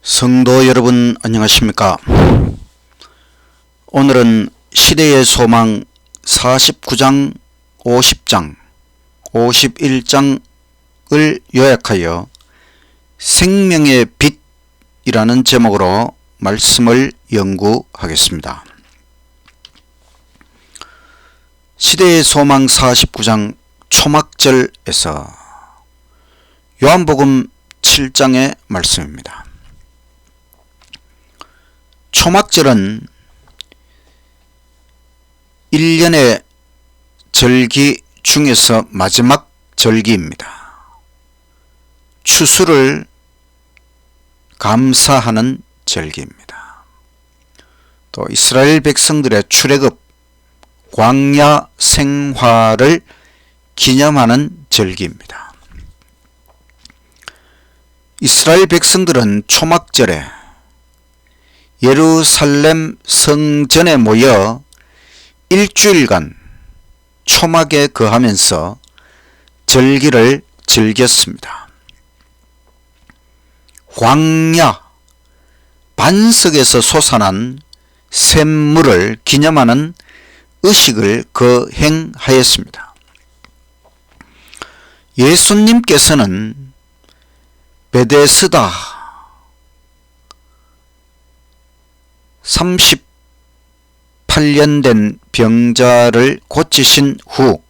성도 여러분 안녕하십니까? 오늘은 시대의 소망 49장, 50장, 51장을 요약하여 생명의 빛이라는 제목으로 말씀을 연구하겠습니다. 시대의 소망 49장 초막절에서 요한복음 7장의 말씀입니다. 초막절은 1년의 절기 중에서 마지막 절기입니다. 추수를 감사하는 절기입니다. 또 이스라엘 백성들의 출애굽, 광야 생활을 기념하는 절기입니다. 이스라엘 백성들은 초막절에 예루살렘 성전에 모여 일주일간 초막에 거하면서 절기를 즐겼습니다. 광야, 반석에서 솟아난 샘물을 기념하는 의식을 거행하였습니다. 예수님께서는 베데스다 38년 된 병자를 고치신 후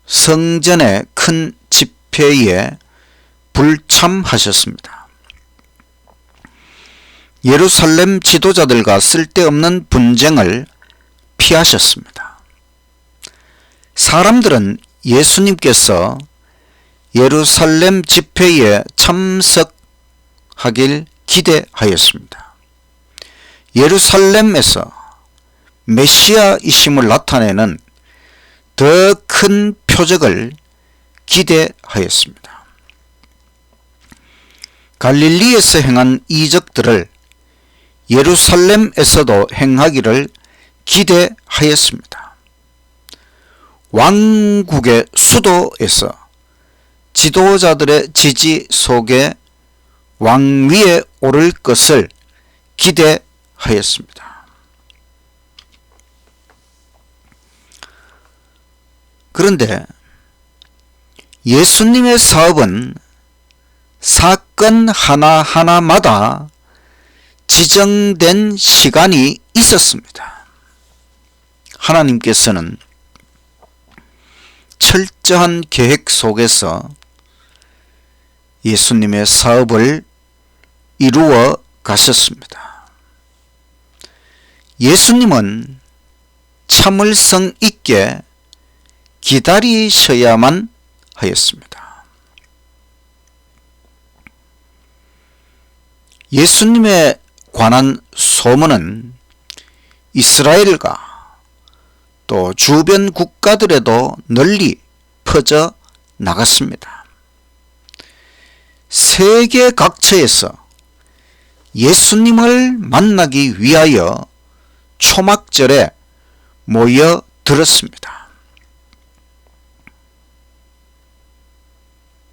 성전의 큰 집회에 불참하셨습니다. 예루살렘 지도자들과 쓸데없는 분쟁을 피하셨습니다. 사람들은 예수님께서 예루살렘 집회에 참석하길 기대하였습니다. 예루살렘에서 메시아이심을 나타내는 더 큰 표적을 기대하였습니다. 갈릴리에서 행한 이적들을 예루살렘에서도 행하기를 기대하였습니다. 왕국의 수도에서 지도자들의 지지 속에 왕위에 오를 것을 기대하였습니다. 그런데 예수님의 사업은 사건 하나하나마다 지정된 시간이 있었습니다. 하나님께서는 철저한 계획 속에서 예수님의 사업을 이루어 가셨습니다. 예수님은 참을성 있게 기다리셔야만 하였습니다. 예수님에 관한 소문은 이스라엘과 또 주변 국가들에도 널리 퍼져 나갔습니다. 세계 각처에서 예수님을 만나기 위하여 초막절에 모여들었습니다.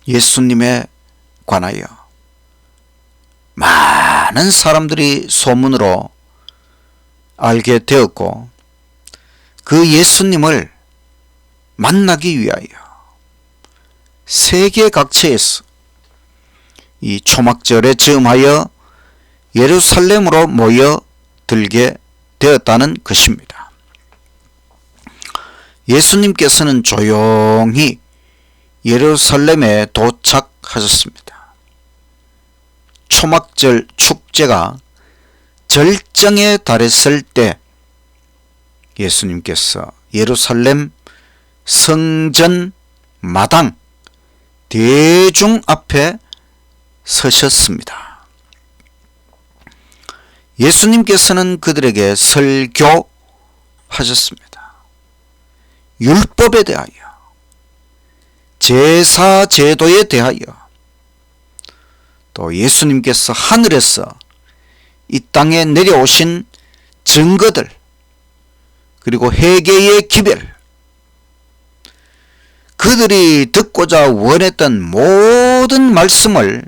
예수님에 관하여 많은 사람들이 소문으로 알게 되었고 그 예수님을 만나기 위하여 세계 각처에서 이 초막절에 즈음하여 예루살렘으로 모여들게 되었다는 것입니다. 예수님께서는 조용히 예루살렘에 도착하셨습니다. 초막절 축제가 절정에 달했을 때 예수님께서 예루살렘 성전 마당 대중 앞에 서셨습니다. 예수님께서는 그들에게 설교하셨습니다. 율법에 대하여, 제사 제도에 대하여, 또 예수님께서 하늘에서 이 땅에 내려오신 증거들, 그리고 회개의 기별, 그들이 듣고자 원했던 모든 말씀을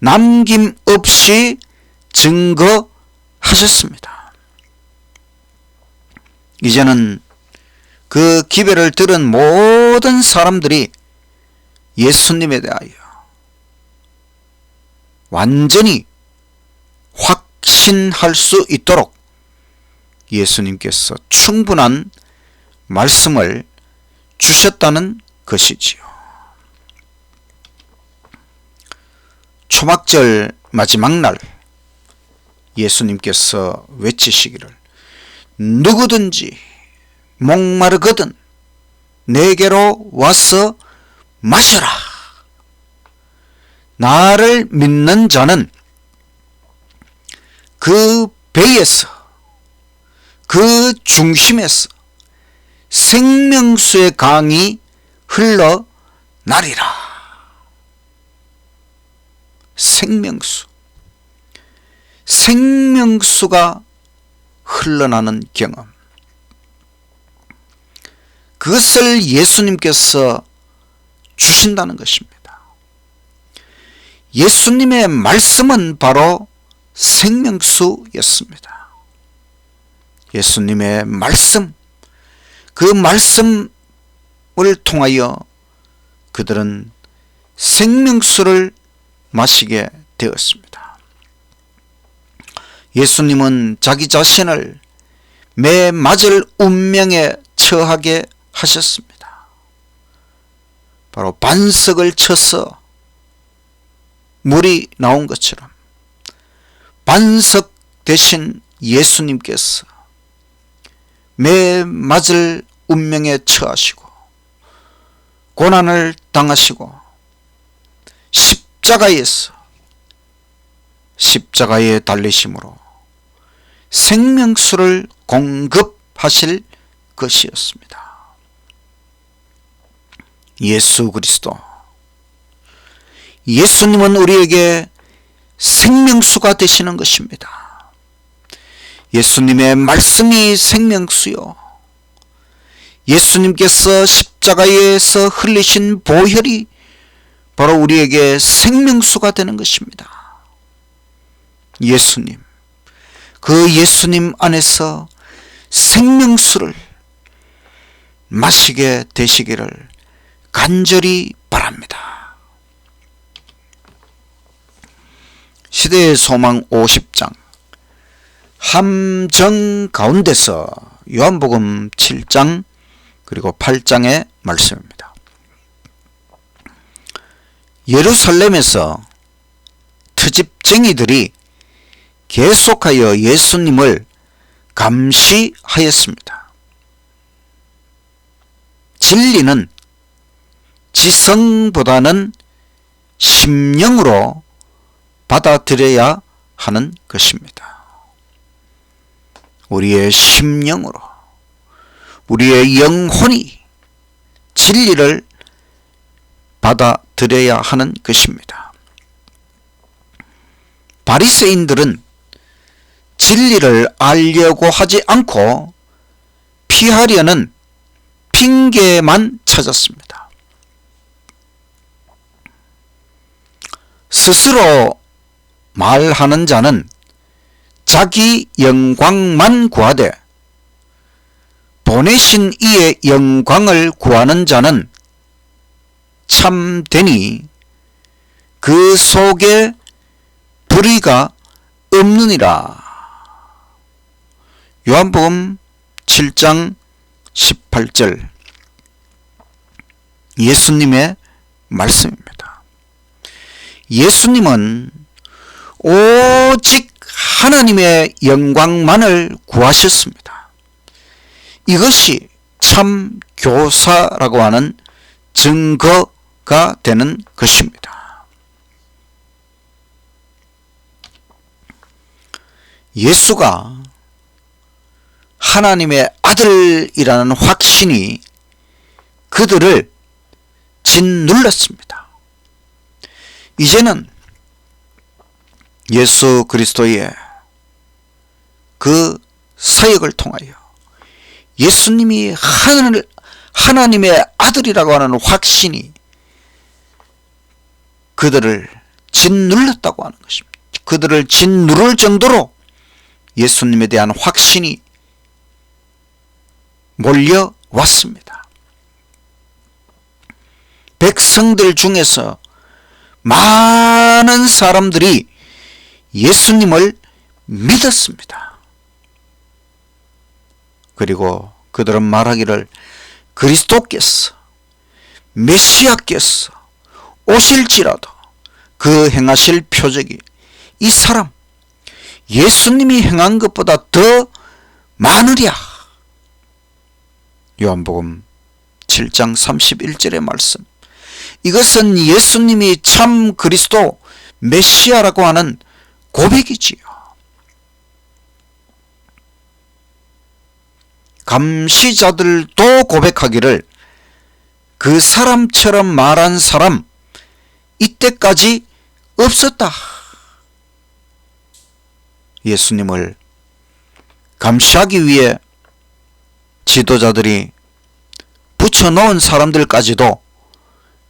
남김없이 증거하셨습니다. 이제는 그 기별을 들은 모든 사람들이 예수님에 대하여 완전히 확신할 수 있도록 예수님께서 충분한 말씀을 주셨다는 것이지요. 초막절 마지막 날 예수님께서 외치시기를 누구든지 목마르거든 내게로 와서 마셔라. 나를 믿는 자는 그 배에서 그 중심에서 생명수의 강이 흘러나리라. 생명수가 흘러나는 경험, 그것을 예수님께서 주신다는 것입니다. 예수님의 말씀은 바로 생명수였습니다. 예수님의 말씀, 그 말씀을 통하여 그들은 생명수를 마시게 되었습니다. 예수님은 자기 자신을 매 맞을 운명에 처하게 하셨습니다. 바로 반석을 쳐서 물이 나온 것처럼 반석 대신 예수님께서 매 맞을 운명에 처하시고 고난을 당하시고 십자가에 달리심으로 생명수를 공급하실 것이었습니다. 예수 그리스도, 예수님은 우리에게 생명수가 되시는 것입니다. 예수님의 말씀이 생명수요, 예수님께서 십자가에서 흘리신 보혈이 바로 우리에게 생명수가 되는 것입니다. 예수님, 그 예수님 안에서 생명수를 마시게 되시기를 간절히 바랍니다. 시대의 소망 50장 함정 가운데서 요한복음 7장 그리고 8장의 말씀입니다. 예루살렘에서 트집쟁이들이 계속하여 예수님을 감시하였습니다. 진리는 지성보다는 심령으로 받아들여야 하는 것입니다. 우리의 심령으로, 우리의 영혼이 진리를 받아들여야 하는 것입니다. 바리새인들은 진리를 알려고 하지 않고 피하려는 핑계만 찾았습니다. 스스로 말하는 자는 자기 영광만 구하되 보내신 이의 영광을 구하는 자는 참되니 그 속에 불의가 없느니라. 요한복음 7장 18절 예수님의 말씀입니다. 예수님은 오직 하나님의 영광만을 구하셨습니다. 이것이 참 교사라고 하는 증거가 되는 것입니다. 예수가 하나님의 아들이라는 확신이 그들을 짓눌렀습니다. 이제는 예수 그리스도의 그 사역을 통하여 예수님이 하나님의 아들이라고 하는 확신이 그들을 짓눌렀다고 하는 것입니다. 그들을 짓누를 정도로 예수님에 대한 확신이 몰려왔습니다. 백성들 중에서 많은 사람들이 예수님을 믿었습니다. 그리고 그들은 말하기를 그리스도께서 메시아께서 오실지라도 그 행하실 표적이 이 사람 예수님이 행한 것보다 더 많으랴. 요한복음 7장 31절의 말씀. 이것은 예수님이 참 그리스도 메시아라고 하는 고백이지요. 감시자들도 고백하기를 그 사람처럼 말한 사람 이때까지 없었다. 예수님을 감시하기 위해 지도자들이 붙여놓은 사람들까지도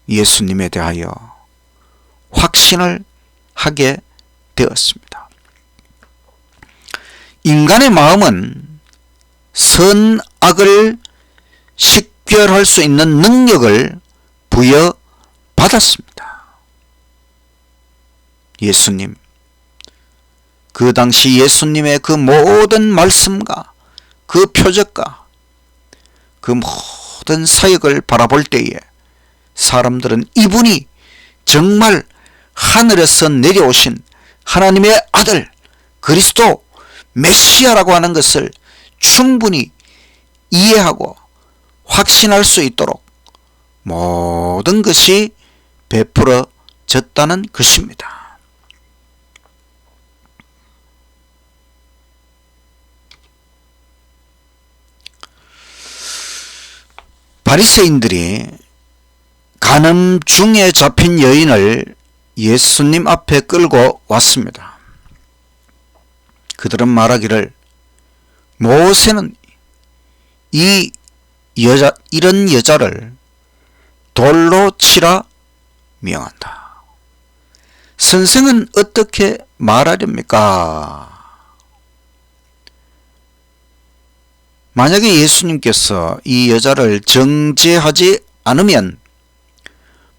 예수님에 대하여 확신을 하게 되었습니다. 인간의 마음은 선악을 식별할 수 있는 능력을 부여받았습니다. 예수님, 그 당시 예수님의 그 모든 말씀과 그 표적과 그 모든 사역을 바라볼 때에 사람들은 이분이 정말 하늘에서 내려오신 하나님의 아들 그리스도 메시아라고 하는 것을 충분히 이해하고 확신할 수 있도록 모든 것이 베풀어졌다는 것입니다. 바리새인들이 간음중에 잡힌 여인을 예수님 앞에 끌고 왔습니다. 그들은 말하기를 모세는 이런 여자를 돌로 치라 명한다. 선생은 어떻게 말하렵니까? 만약에 예수님께서 이 여자를 정죄하지 않으면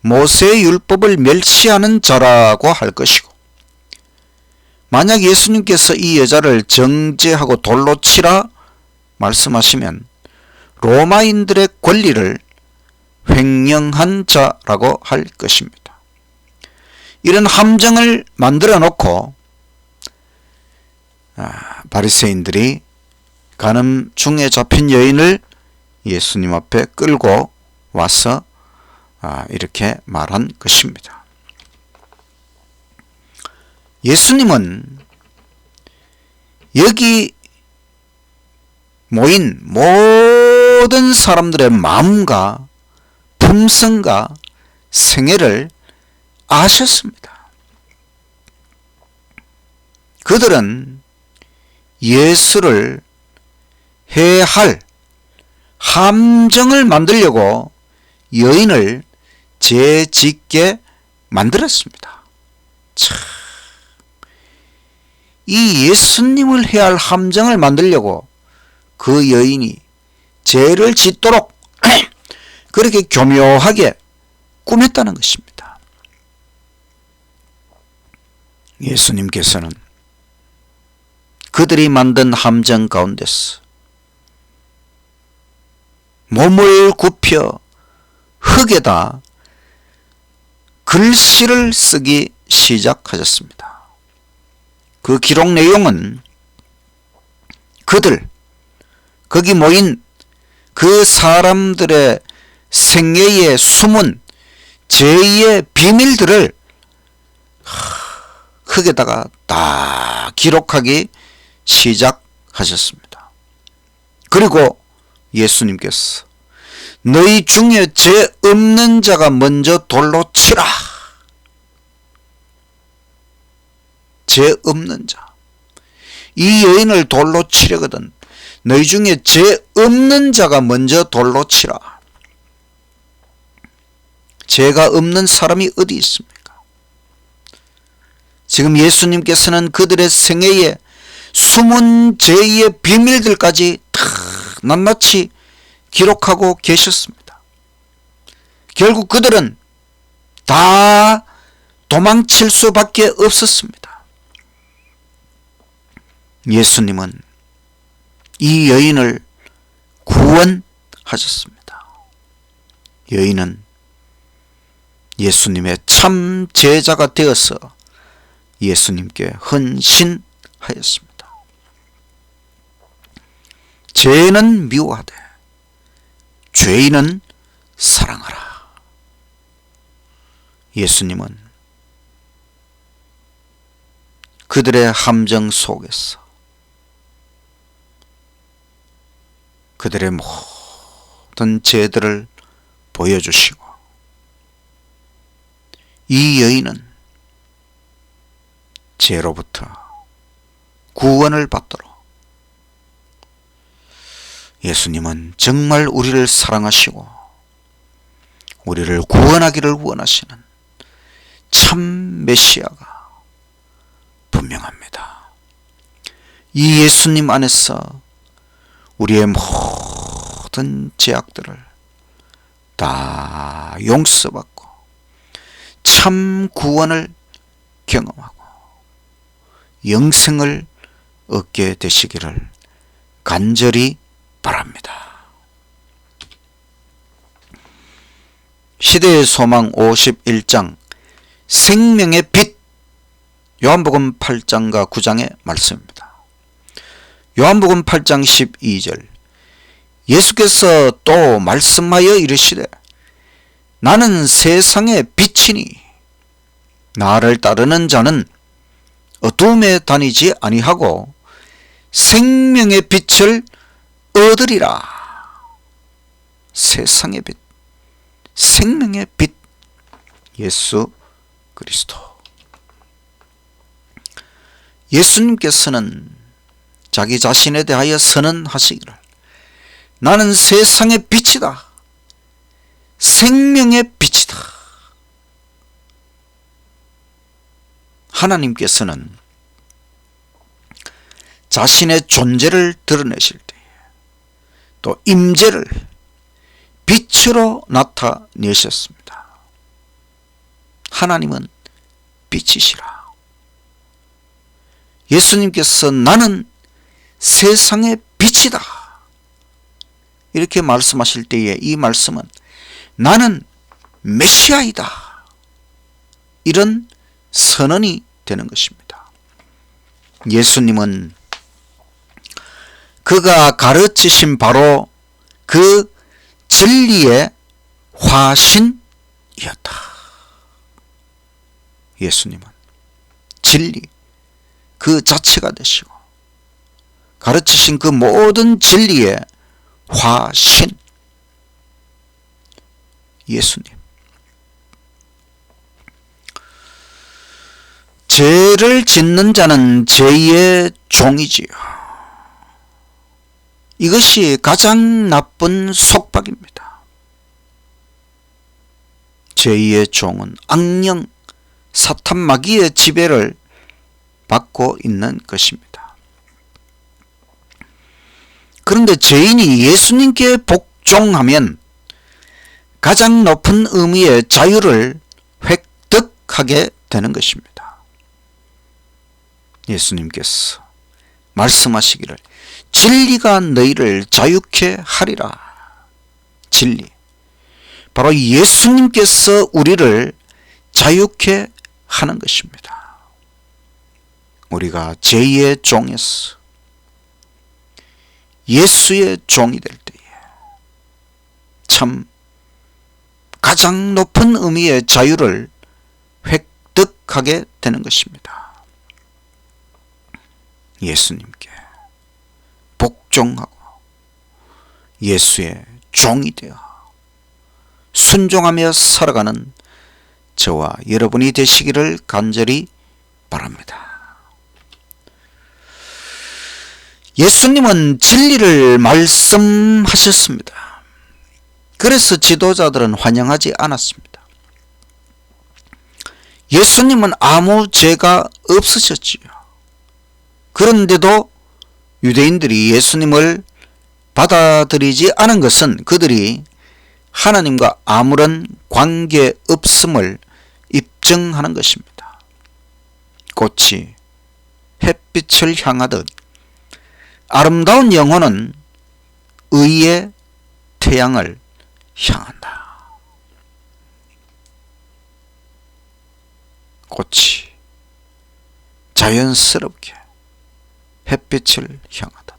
모세의 율법을 멸시하는 자라고 할 것이고, 만약 예수님께서 이 여자를 정죄하고 돌로 치라 말씀하시면 로마인들의 권리를 횡령한 자라고 할 것입니다. 이런 함정을 만들어 놓고 바리새인들이 간음 중에 잡힌 여인을 예수님 앞에 끌고 와서 이렇게 말한 것입니다. 예수님은 여기 모인 모든 사람들의 마음과 품성과 생애를 아셨습니다. 그들은 예수를 해할 함정을 만들려고 여인을 죄짓게 만들었습니다. 참, 이 예수님을 해할 함정을 만들려고 그 여인이 죄를 짓도록 그렇게 교묘하게 꾸몄다는 것입니다. 예수님께서는 그들이 만든 함정 가운데서 몸을 굽혀 흙에다 글씨를 쓰기 시작하셨습니다. 그 기록 내용은 거기 모인 그 사람들의 생애의 숨은 죄의 비밀들을 흙에다가 다 기록하기 시작하셨습니다. 그리고 예수님께서 너희 중에 죄 없는 자가 먼저 돌로 치라. 죄 없는 자. 이 여인을 돌로 치려거든 너희 중에 죄 없는 자가 먼저 돌로 치라. 죄가 없는 사람이 어디 있습니까? 지금 예수님께서는 그들의 생애에 숨은 죄의 비밀들까지 다 낱낱이 기록하고 계셨습니다. 결국 그들은 다 도망칠 수밖에 없었습니다. 예수님은 이 여인을 구원하셨습니다. 여인은 예수님의 참 제자가 되어서 예수님께 헌신하였습니다. 죄는 미워하되 죄인은 사랑하라. 예수님은 그들의 함정 속에서 그들의 모든 죄들을 보여주시고 이 여인은 죄로부터 구원을 받도록 예수님은 정말 우리를 사랑하시고 우리를 구원하기를 원하시는 참 메시아가 분명합니다. 이 예수님 안에서 우리의 모든 죄악들을 다 용서받고 참 구원을 경험하고 영생을 얻게 되시기를 간절히 바랍니다. 시대의 소망 51장 생명의 빛, 요한복음 8장과 9장의 말씀입니다. 요한복음 8장 12절 예수께서 또 말씀하여 이르시되 나는 세상의 빛이니 나를 따르는 자는 어두움에 다니지 아니하고 생명의 빛을 얻으리라. 세상의 빛, 생명의 빛, 예수 그리스도. 예수님께서는 자기 자신에 대하여 선언하시기를 나는 세상의 빛이다. 생명의 빛이다. 하나님께서는 자신의 존재를 드러내실 때에 또 임재를 빛으로 나타내셨습니다. 하나님은 빛이시라. 예수님께서 나는 세상의 빛이다. 이렇게 말씀하실 때에 이 말씀은 나는 메시아이다. 이런 선언이 되는 것입니다. 예수님은 그가 가르치신 바로 그 진리의 화신이었다. 예수님은 진리 그 자체가 되시고 가르치신 그 모든 진리의 화신 예수님. 죄를 짓는 자는 죄의 종이지요. 이것이 가장 나쁜 속박입니다. 죄의 종은 악령, 사탄 마귀의 지배를 받고 있는 것입니다. 그런데 죄인이 예수님께 복종하면 가장 높은 의미의 자유를 획득하게 되는 것입니다. 예수님께서 말씀하시기를 진리가 너희를 자유케 하리라. 진리. 바로 예수님께서 우리를 자유케 하는 것입니다. 우리가 죄의 종에서 예수의 종이 될 때에 참 가장 높은 의미의 자유를 획득하게 되는 것입니다. 예수님께 복종하고 예수의 종이 되어 순종하며 살아가는 저와 여러분이 되시기를 간절히 바랍니다. 예수님은 진리를 말씀하셨습니다. 그래서 지도자들은 환영하지 않았습니다. 예수님은 아무 죄가 없으셨지요. 그런데도 유대인들이 예수님을 받아들이지 않은 것은 그들이 하나님과 아무런 관계 없음을 입증하는 것입니다. 꽃이 햇빛을 향하듯 아름다운 영혼은 의의 태양을 향한다. 꽃이 자연스럽게 햇빛을 향하듯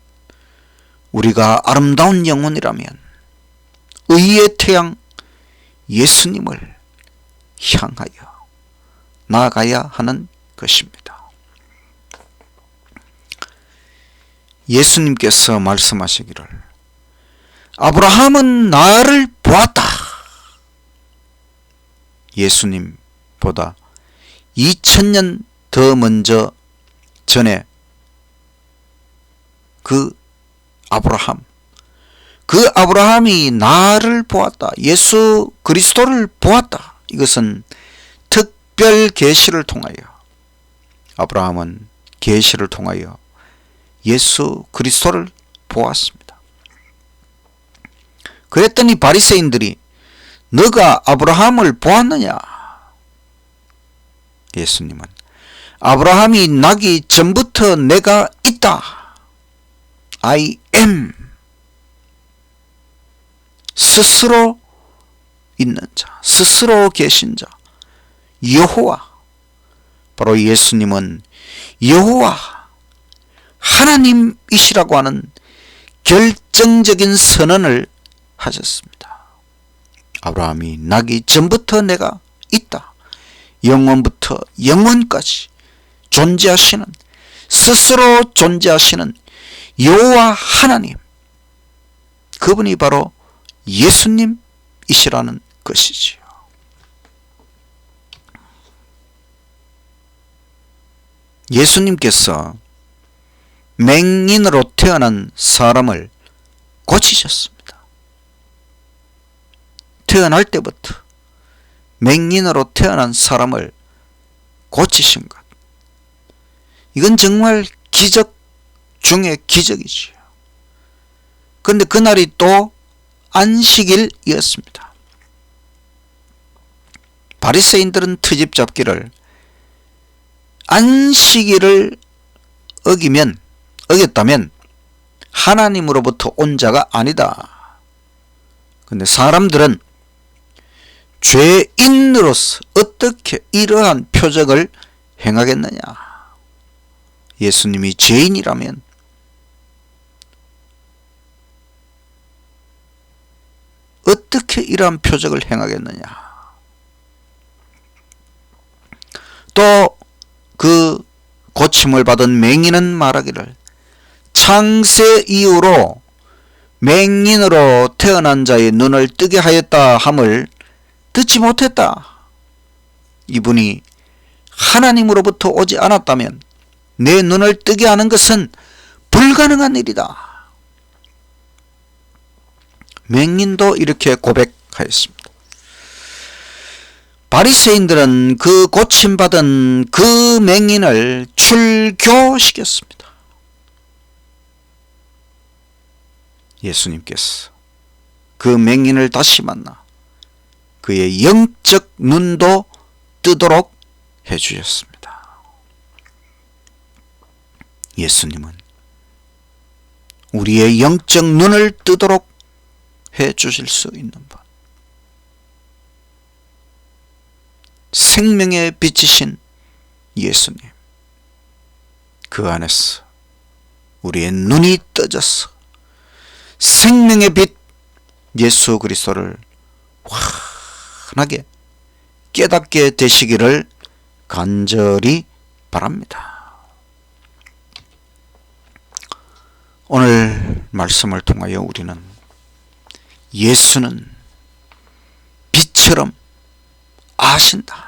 우리가 아름다운 영혼이라면 의의 태양 예수님을 향하여 나아가야 하는 것입니다. 예수님께서 말씀하시기를 아브라함은 나를 보았다. 예수님보다 2000년 더 먼저 전에 그 아브라함이 나를 보았다. 예수 그리스도를 보았다. 이것은 특별 계시를 통하여 아브라함은 계시를 통하여 예수 그리스도를 보았습니다. 그랬더니 바리새인들이 너가 아브라함을 보았느냐? 예수님은 아브라함이 나기 전부터 내가 있다. I am. 스스로 있는 자, 스스로 계신 자, 여호와. 바로 예수님은 여호와 하나님이시라고 하는 결정적인 선언을 하셨습니다. 아브라함이 나기 전부터 내가 있다. 영원부터 영원까지 존재하시는, 스스로 존재하시는 여호와 하나님, 그분이 바로 예수님이시라는 것이지요. 예수님께서 맹인으로 태어난 사람을 고치셨습니다. 태어날 때부터 맹인으로 태어난 사람을 고치신 것, 이건 정말 기적 중에 기적이지요. 그런데 그날이 또 안식일이었습니다. 바리새인들은 트집 잡기를 안식일을 어겼다면 하나님으로부터 온 자가 아니다. 그런데 사람들은 죄인으로서 어떻게 이러한 표적을 행하겠느냐? 예수님이 죄인이라면 어떻게 이러한 표적을 행하겠느냐? 또 그 고침을 받은 맹인은 말하기를 창세 이후로 맹인으로 태어난 자의 눈을 뜨게 하였다 함을 듣지 못했다. 이분이 하나님으로부터 오지 않았다면 내 눈을 뜨게 하는 것은 불가능한 일이다. 맹인도 이렇게 고백하였습니다. 바리새인들은 그 고침받은 그 맹인을 출교시켰습니다. 예수님께서 그 맹인을 다시 만나 그의 영적 눈도 뜨도록 해주셨습니다. 예수님은 우리의 영적 눈을 뜨도록 해주실 수 있는 분, 생명의 빛이신 예수님, 그 안에서 우리의 눈이 떠져서 생명의 빛 예수 그리스도를 환하게 깨닫게 되시기를 간절히 바랍니다. 오늘 말씀을 통하여 우리는 예수는 빛처럼 아신다.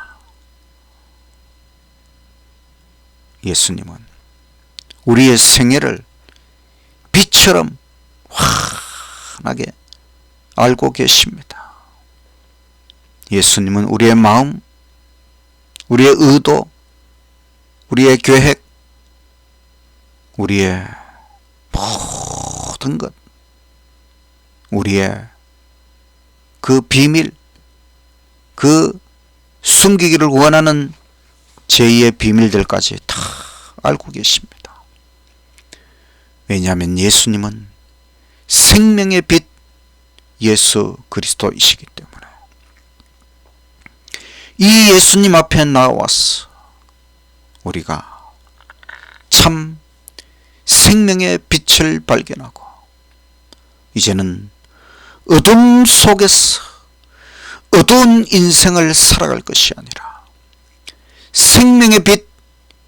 예수님은 우리의 생애를 빛처럼 환하게 알고 계십니다. 예수님은 우리의 마음, 우리의 의도, 우리의 계획, 우리의 모든 것, 우리의 그 비밀, 그 숨기기를 원하는 제2의 비밀들까지 다 알고 계십니다. 왜냐하면 예수님은 생명의 빛 예수 그리스도이시기 때문에 이 예수님 앞에 나와서 우리가 참 생명의 빛을 발견하고 이제는 어둠 속에서 어두운 인생을 살아갈 것이 아니라 생명의 빛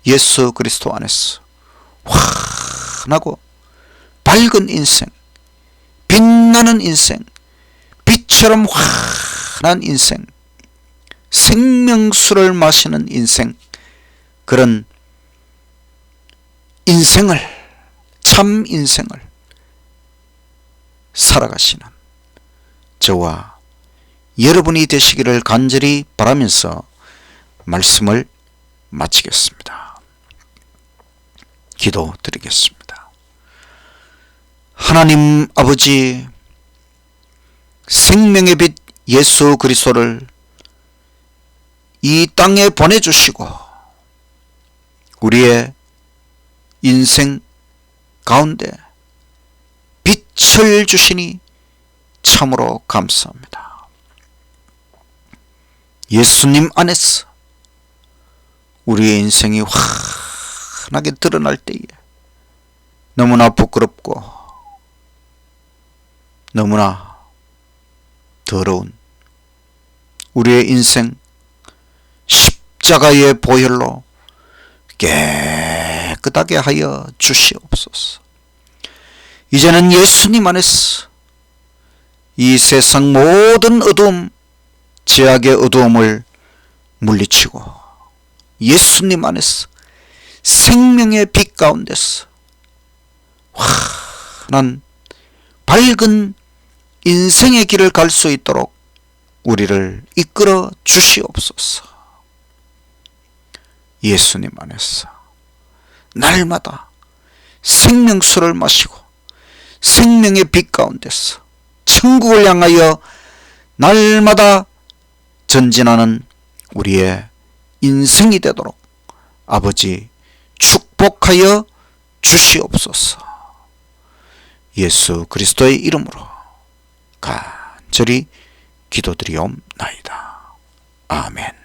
예수 그리스도 안에서 환하고 밝은 인생, 빛나는 인생, 빛처럼 환한 인생, 생명수를 마시는 인생, 그런 인생을, 참 인생을 살아가시는 저와 여러분이 되시기를 간절히 바라면서 말씀을 마치겠습니다. 기도드리겠습니다. 하나님 아버지, 생명의 빛 예수 그리스도를 이 땅에 보내주시고 우리의 인생 가운데 빛을 주시니 참으로 감사합니다. 예수님 안에서 우리의 인생이 환하게 드러날 때에 너무나 부끄럽고 너무나 더러운 우리의 인생 십자가의 보혈로 깨끗하게 하여 주시옵소서. 이제는 예수님 안에서 이 세상 모든 어두움, 죄악의 어두움을 물리치고 예수님 안에서 생명의 빛 가운데서 환한 밝은 인생의 길을 갈 수 있도록 우리를 이끌어 주시옵소서. 예수님 안에서 날마다 생명수를 마시고 생명의 빛 가운데서 천국을 향하여 날마다 전진하는 우리의 인생이 되도록 아버지 축복하여 주시옵소서. 예수 그리스도의 이름으로 간절히 기도드리옵나이다. 아멘.